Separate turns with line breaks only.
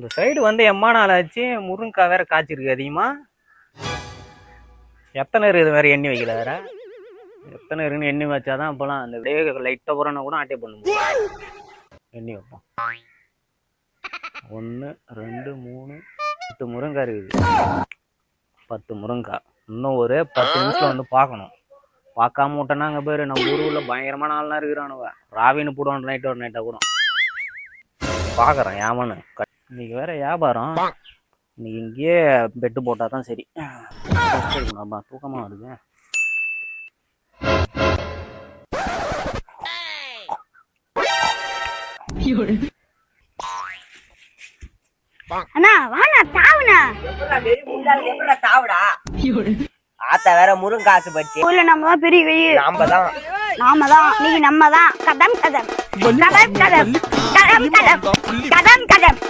இந்த சைடு வந்து எம்மா நாள் ஆச்சு, முருங்கைக்காய் வேற காய்ச்சிருக்கு அதிகமா. எத்தனை இருக்குது வேற எண்ணி வைக்கல வேற. எத்தனை இருக்குன்னு எண்ணி வச்சாதான் அப்பெல்லாம் அந்த லைட்டா புறனா கூட ஆட்டே பண்ணுவோம். எண்ணி வைப்போம். 1 2 3 10 முருங்காய் இருக்குது. 10 முருங்காய். இன்னும் ஒரு 10 நிமிஷத்துல வந்து பார்க்கணும். பார்க்காம விட்டோன்னா அங்கே பேர் நம்ம ஊருக்குள்ள பயங்கரமான ஆள்லாம் இருக்கிறானுவ. ராவின்னு போடுவான் நைட்டு ஒரு நைட்டாக கூட. பார்க்குறேன் ஏமான்னு. இன்னைக்கு வேற வியாபாரம். இன்னைக்கு இங்கேயே பெட்டு போட்டால் தான் சரி. தூக்கமாக வருது.
அண்ணா வாண்ணா தாவுண்ணா.
ஆத்தா வேற முருங்கை காசு பச்சு.
ஊர்ல நம்ம தான் பெரிய வெளியே.
நாம தான்
இன்னைக்கு நம்ம தான். கதம் கதம் கதம் கதம் கதம் கதம் கதம் கதம் கதம்